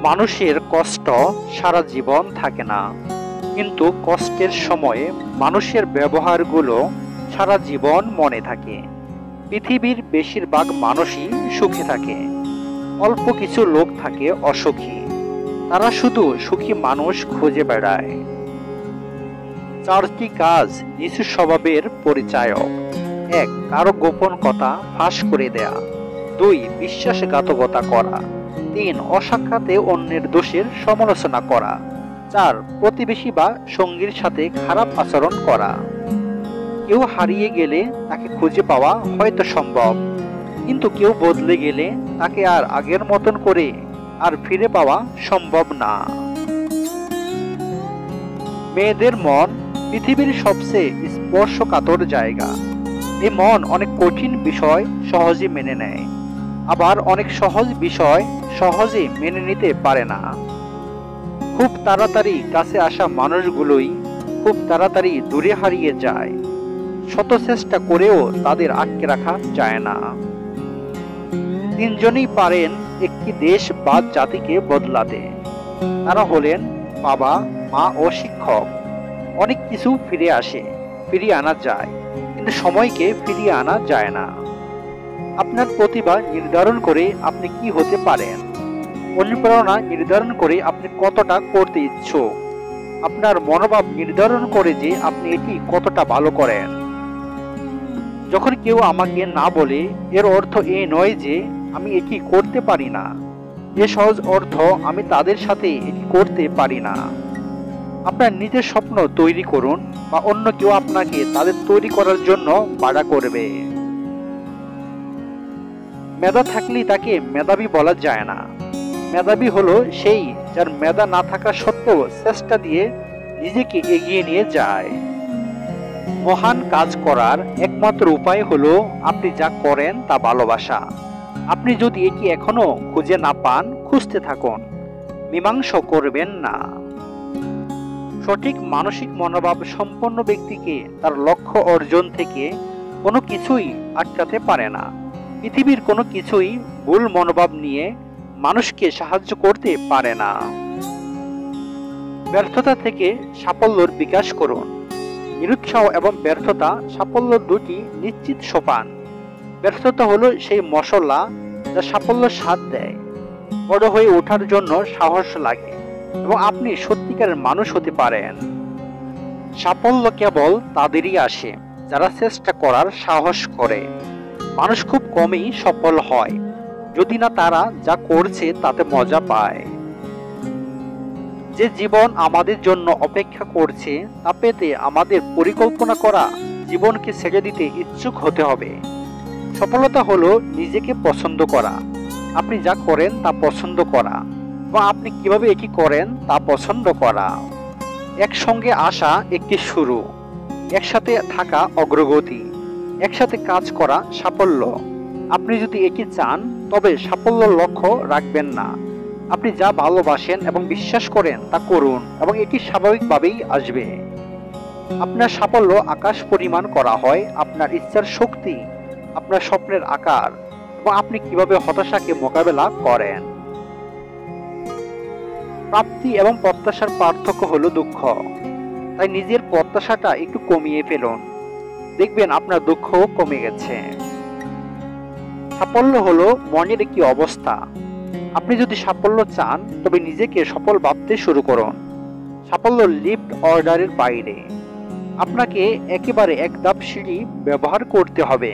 মানুষের কষ্ট সারা জীবন থাকে না, কিন্তু কষ্টের সময়ে মানুষের ব্যবহারগুলো সারা জীবন মনে থাকে। পৃথিবীর বেশিরভাগ মানুষই সুখে থাকে, অল্প কিছু লোক থাকে অসুখী। তারা শুধু সুখী মানুষ খুঁজে বেড়ায়। 4টি কাজ নিচু স্বভাবের পরিচায়ক। 1. কারো গোপন কথা ফাঁস করে দেয়া। 2. বিশ্বাসঘাতকতা করা। 3. অসাক্ষাতে অন্যের দোষের সমালোচনা করা। 4. প্রতিবেশী বা সঙ্গীর সাথে খারাপ আচরণ করা। কেউ হারিয়ে গেলে তাকে খুঁজে পাওয়া হয়তো সম্ভব, কিন্তু কেউ বদলে গেলে তাকে আর আগের মতন করে আর ফিরে পাওয়া সম্ভব না। মেয়েদের মন পৃথিবীর সবচেয়ে স্পর্শকাতর জায়গা। এই মন অনেক কঠিন বিষয় সহজে মেনে নেয়, আবার অনেক সহজ বিষয় সহজে মেনে নিতে পারে না। খুব তাড়াতাড়ি কাছে আসা মানুষগুলোই খুব তাড়াতাড়ি দূরে হারিয়ে যায়। শত চেষ্টা করেও তাদের আটকে রাখা যায় না। 3 জনই পারেন একটি দেশ বা জাতিকে বদলাতে। তারা হলেন বাবা, মা ও শিক্ষক। অনেক কিছু ফিরিয়ে আনা যায়, কিন্তু সময়কে ফিরিয়ে আনা যায় না। আপনার প্রতিভা নির্ধারণ করে আপনি কি হতে পারেন। অনুপ্রেরণা নির্ধারণ করে আপনি কতটা করতে ইচ্ছুক। আপনার মনোভাব নির্ধারণ করে যে আপনি এটি কতটা ভালো করেন। যখন কেউ আমাকে না বলে, এর অর্থ এ নয় যে আমি এটি করতে পারি না। এ সহজ অর্থ আমি তাদের সাথে এটি করতে পারি না। আপনার নিজের স্বপ্ন তৈরি করুন, বা অন্য কেউ আপনাকে তাদের তৈরি করার জন্য বাধা করবে। মেধা থাকলেই তাকে মেধাবী বলা যায় না। মেধাবী হলো সেই যার মেধা না থাকা সত্ত্বেও চেষ্টা দিয়ে নিজেকে এগিয়ে নিয়ে যায়। মহান কাজ করার একমাত্র উপায় হলো আপনি যা করেন তা ভালোবাসা। আপনি যদি এটি এখনো খুঁজে না পান, খুঁজতে থাকুন, মীমাংসা করবেন না। সঠিক মানসিক মনোভাব সম্পন্ন ব্যক্তিকে তার লক্ষ্য অর্জন থেকে কোনো কিছুই আটকাতে পারে না। পৃথিবীর কোনো কিছুই ভুল মনোভাব নিয়ে মানুষকে সাহায্য করতে পারে না। ব্যর্থতা থেকে সাফল্যের বিকাশ করুন। নিরুৎসাহ এবং ব্যর্থতা সাফল্য দুটি নিশ্চিত সোপান। ব্যর্থতা হলো সেই মশলা যা সাফল্যের স্বাদ দেয়। বড় হয়ে ওঠার জন্য সাহস লাগে এবং আপনি সত্যিকারের মানুষ হতে পারেন। সাফল্য কেবল তাদেরই আসে যারা চেষ্টা করার সাহস করে। মানুষ খুব কমই সফল হয়, যদি না তারা যা করছে তাতে মজা পায়। যে জীবন আমাদের জন্য অপেক্ষা করছে তা পেতে আমাদের পরিকল্পনা করা জীবনকে ছেড়ে দিতে ইচ্ছুক হতে হবে। সফলতা হলো নিজেকে পছন্দ করা, আপনি যা করেন তা পছন্দ করা, বা আপনি কিভাবে এটি করেন তা পছন্দ করা। একসঙ্গে আসা একটি শুরু, একসাথে থাকা অগ্রগতি, একসাথে কাজ করা সাফল্য। আপনি যদি এটি চান তবে সাফল্যের লক্ষ্য রাখবেন না। আপনি যা ভালোবাসেন এবং বিশ্বাস করেন তা করুন এবং এটি স্বাভাবিকভাবেই আসবে। আপনার সাফল্য আকাশ পরিমাণ করা হয় আপনার ইচ্ছার শক্তি, আপনার স্বপ্নের আকার এবং আপনি কিভাবে হতাশাকে মোকাবেলা করেন। প্রাপ্তি এবং প্রত্যাশার পার্থক্য হলো দুঃখ। তাই নিজের প্রত্যাশাটা একটু কমিয়ে ফেলুন, দেখবেন আপনার দুঃখও কমে গেছে। সাফল্য হলো মনের একটি অবস্থা। আপনি যদি সাফল্য চান তবে নিজেকে সফল ভাবতে শুরু করুন। সাফল্য লিফট অর্ডারের বাইরে। আপনাকে একেবারে এক ধাপ সিঁড়ি ব্যবহার করতে হবে।